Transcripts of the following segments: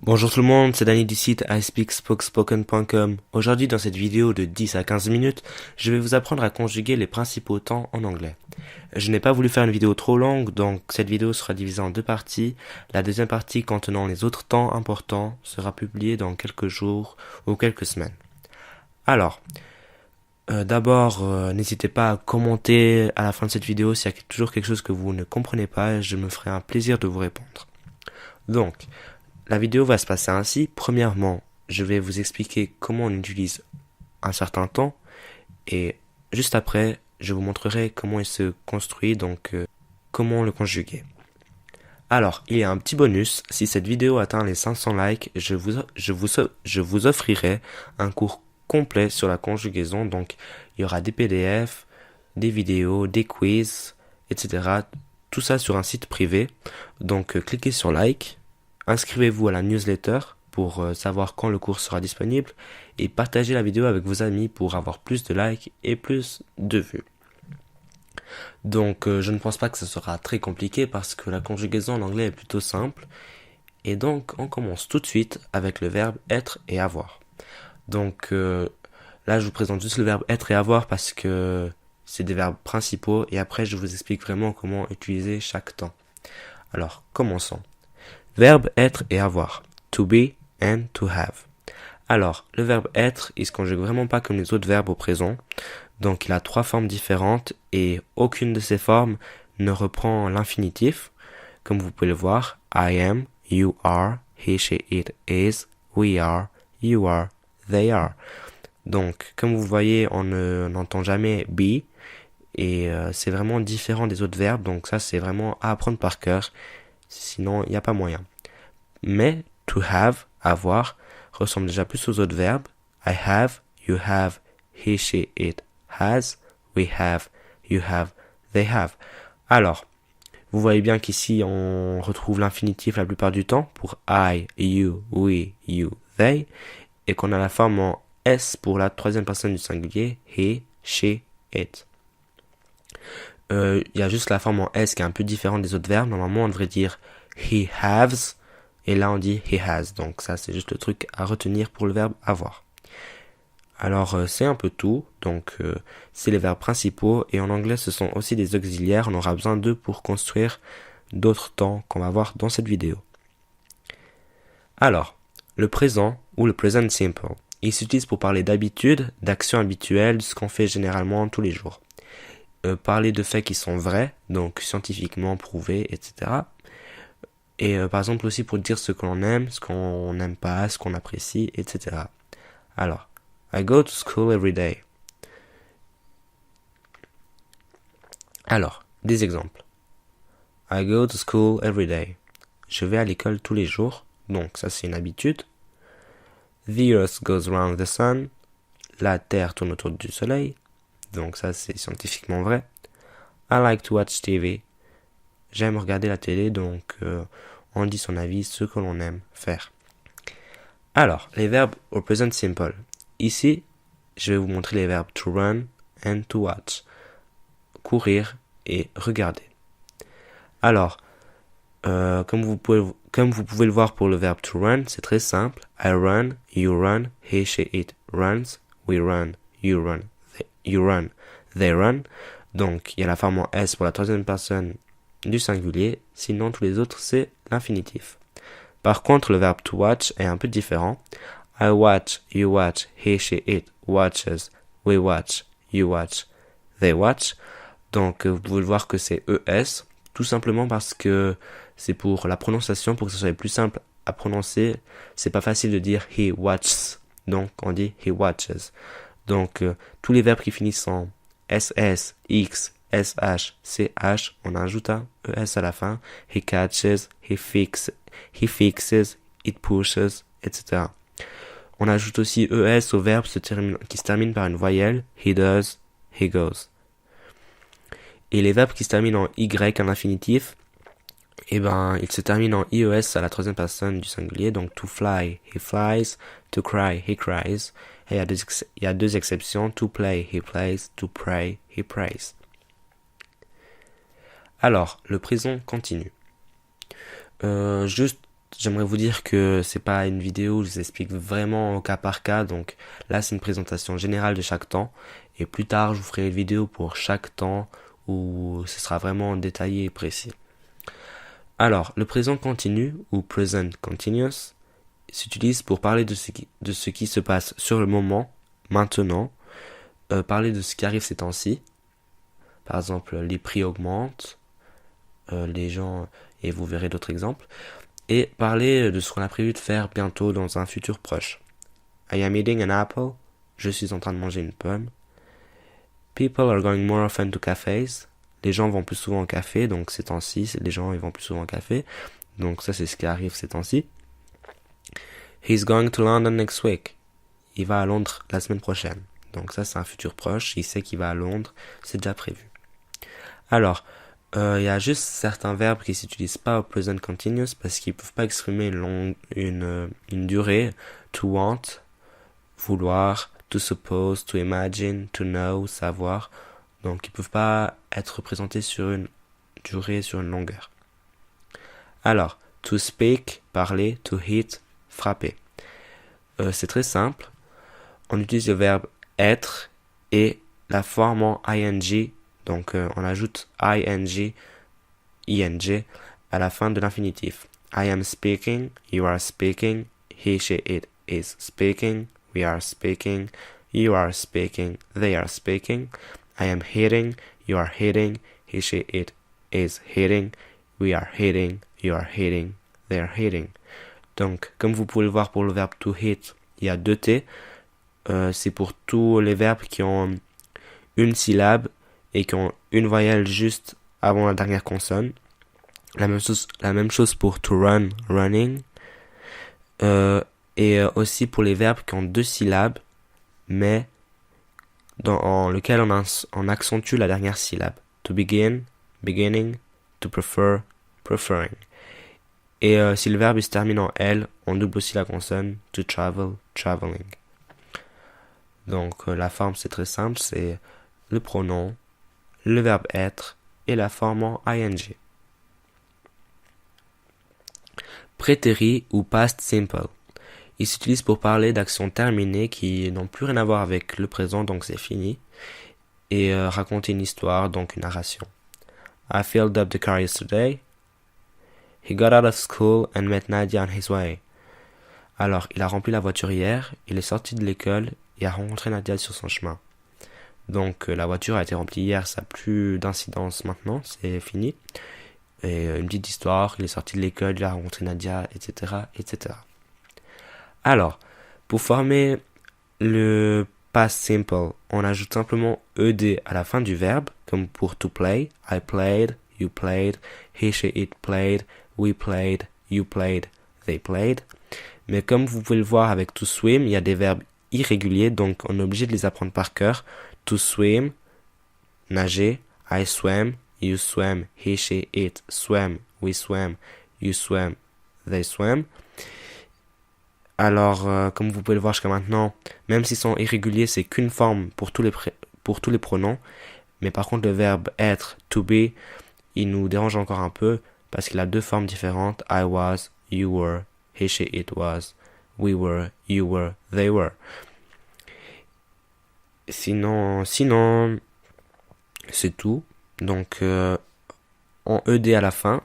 Bonjour tout le monde, c'est Danny du site ispeakspokespoken.com. Aujourd'hui, dans cette vidéo de 10 à 15 minutes, je vais vous apprendre à conjuguer les principaux temps en anglais. Je n'ai pas voulu faire une vidéo trop longue, donc cette vidéo sera divisée en deux parties. La deuxième partie contenant les autres temps importants sera publiée dans quelques jours ou quelques semaines. Alors, d'abord, n'hésitez pas à commenter à la fin de cette vidéo s'il y a toujours quelque chose que vous ne comprenez pas et je me ferai un plaisir de vous répondre. Donc, la vidéo va se passer ainsi. Premièrement, je vais vous expliquer comment on utilise un certain temps et juste après, je vous montrerai comment il se construit, donc comment le conjuguer. Alors, il y a un petit bonus. Si cette vidéo atteint les 500 likes, je vous offrirai un cours complet sur la conjugaison. Donc, il y aura des PDF, des vidéos, des quiz, etc. Tout ça sur un site privé. Donc, cliquez sur like. Inscrivez-vous à la newsletter pour savoir quand le cours sera disponible et partagez la vidéo avec vos amis pour avoir plus de likes et plus de vues. Donc je ne pense pas que ce sera très compliqué parce que la conjugaison en anglais est plutôt simple. Et donc on commence tout de suite avec le verbe être et avoir. Donc là je vous présente juste le verbe être et avoir parce que c'est des verbes principaux et après je vous explique vraiment comment utiliser chaque temps. Alors commençons. Verbe être et avoir. To be and to have. Alors, le verbe être, il se conjugue vraiment pas comme les autres verbes au présent. Donc, il a trois formes différentes et aucune de ces formes ne reprend l'infinitif. Comme vous pouvez le voir, I am, you are, he, she, it is, we are, you are, they are. Donc, comme vous voyez, on n'entend jamais be et c'est vraiment différent des autres verbes. Donc, ça, c'est vraiment à apprendre par cœur. Sinon, il n'y a pas moyen. Mais to have, avoir, ressemble déjà plus aux autres verbes. I have, you have, he, she, it has, we have, you have, they have. Alors, vous voyez bien qu'ici on retrouve l'infinitif la plupart du temps pour I, you, we, you, they, et qu'on a la forme en S pour la troisième personne du singulier, he, she, it. Il y a juste la forme en S qui est un peu différente des autres verbes. Normalement, on devrait dire he has, et là on dit he has. Donc ça, c'est juste le truc à retenir pour le verbe avoir. Alors, c'est un peu tout. Donc, c'est les verbes principaux. Et en anglais, ce sont aussi des auxiliaires. On aura besoin d'eux pour construire d'autres temps qu'on va voir dans cette vidéo. Alors, le présent ou le present simple. Il s'utilise pour parler d'habitude, d'actions habituelles, de ce qu'on fait généralement tous les jours. Parler de faits qui sont vrais, donc scientifiquement prouvés, etc. Et par exemple aussi pour dire ce que l'on aime, ce qu'on n'aime pas, ce qu'on apprécie, etc. Alors, I go to school every day. Alors, des exemples. I go to school every day. Je vais à l'école tous les jours, donc ça c'est une habitude. The earth goes around the sun. La terre tourne autour du soleil. Donc ça c'est scientifiquement vrai. I like to watch TV. J'aime regarder la télé, donc on dit son avis, ce que l'on aime faire. Alors, les verbes au present simple. Ici, je vais vous montrer les verbes to run and to watch. Courir et regarder. Alors, comme vous pouvez le voir pour le verbe to run, c'est très simple. I run, you run, he, she, it runs, we run, you run, they run. Donc, il y a la forme en S pour la troisième personne du singulier, sinon tous les autres, c'est l'infinitif. Par contre, le verbe to watch est un peu différent. I watch, you watch, he, she, it watches, we watch, you watch, they watch. Donc, vous pouvez le voir que c'est ES, tout simplement parce que c'est pour la prononciation, pour que ce soit plus simple à prononcer. C'est pas facile de dire he watches, donc on dit he watches. Donc, tous les verbes qui finissent en SS, X, SH, CH, on ajoute un ES à la fin. He catches, he fixes, it pushes, etc. On ajoute aussi ES au verbe qui se termine par une voyelle. He does, he goes. Et les verbes qui se terminent en Y en infinitif, ils se terminent en IES à la troisième personne du singulier. Donc to fly, he flies. To cry, he cries. Et il y a deux exceptions. To play, he plays. To pray, he prays. Alors, le présent continu. Juste j'aimerais vous dire que c'est pas une vidéo où je vous explique vraiment au cas par cas, donc là c'est une présentation générale de chaque temps, et plus tard je vous ferai une vidéo pour chaque temps où ce sera vraiment détaillé et précis. Alors, le présent continu ou present continuous s'utilise pour parler de ce qui se passe sur le moment, maintenant, parler de ce qui arrive ces temps-ci. Par exemple, les prix augmentent, les gens, et vous verrez d'autres exemples. Et parler de ce qu'on a prévu de faire bientôt dans un futur proche. I am eating an apple. Je suis en train de manger une pomme. People are going more often to cafes. Les gens vont plus souvent au café, donc ces temps-ci, les gens ils vont plus souvent au café. Donc ça c'est ce qui arrive ces temps-ci. He's going to London next week. Il va à Londres la semaine prochaine. Donc ça c'est un futur proche, il sait qu'il va à Londres, c'est déjà prévu. Alors, il y a juste certains verbes qui s'utilisent pas au present continuous parce qu'ils peuvent pas exprimer une durée. To want, vouloir, to suppose, to imagine, to know, savoir. Donc ils peuvent pas être représentés sur une durée, sur une longueur. Alors, to speak, parler, to hit, frapper. C'est très simple. On utilise le verbe être et la forme en ing. Donc on ajoute ing, ing à la fin de l'infinitif. I am speaking, you are speaking, he, she, it is speaking, we are speaking, you are speaking, they are speaking. I am hitting, you are hitting, he, she, it is hitting, we are hitting, you are hitting, they are hitting. Donc, comme vous pouvez le voir pour le verbe to hit, il y a 2 T. C'est pour tous les verbes qui ont une syllabe et qui ont une voyelle juste avant la dernière consonne. La même chose pour to run, running. Et aussi pour les verbes qui ont 2 syllabes, mais dans lequel on accentue la dernière syllabe. To begin, beginning, to prefer, preferring. Et si le verbe se termine en L, on double aussi la consonne. To travel, traveling. Donc la forme c'est très simple, c'est le pronom, le verbe être et la forme en ing. Prétérit ou past simple. Il s'utilise pour parler d'actions terminées qui n'ont plus rien à voir avec le présent, donc c'est fini, et raconter une histoire, donc une narration. I filled up the car yesterday. He got out of school and met Nadia on his way. Alors, il a rempli la voiture hier, il est sorti de l'école et a rencontré Nadia sur son chemin. Donc, la voiture a été remplie hier, ça n'a plus d'incidence maintenant, c'est fini. Et une petite histoire, il est sorti de l'école, il a rencontré Nadia, etc., etc. Alors, pour former le past simple, on ajoute simplement ed à la fin du verbe, comme pour to play, I played, you played, he, she, it played, we played, you played, they played. Mais comme vous pouvez le voir avec to swim, il y a des verbes irréguliers, donc on est obligé de les apprendre par cœur. To swim, nager, I swam, you swam, he, she, it swam, we swam, you swam, they swam. Alors, comme vous pouvez le voir jusqu'à maintenant, même s'ils sont irréguliers, c'est qu'une forme pour tous les pronoms. Mais par contre, le verbe être, to be, il nous dérange encore un peu parce qu'il a 2 formes différentes. I was, you were, he, she, it was, we were, you were, they were. Sinon, c'est tout. Donc, en ed à la fin.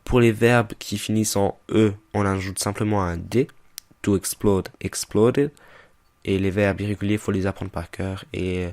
Pour les verbes qui finissent en e, on ajoute simplement un d. To explode, exploded. Et les verbes irréguliers, il faut les apprendre par cœur. Et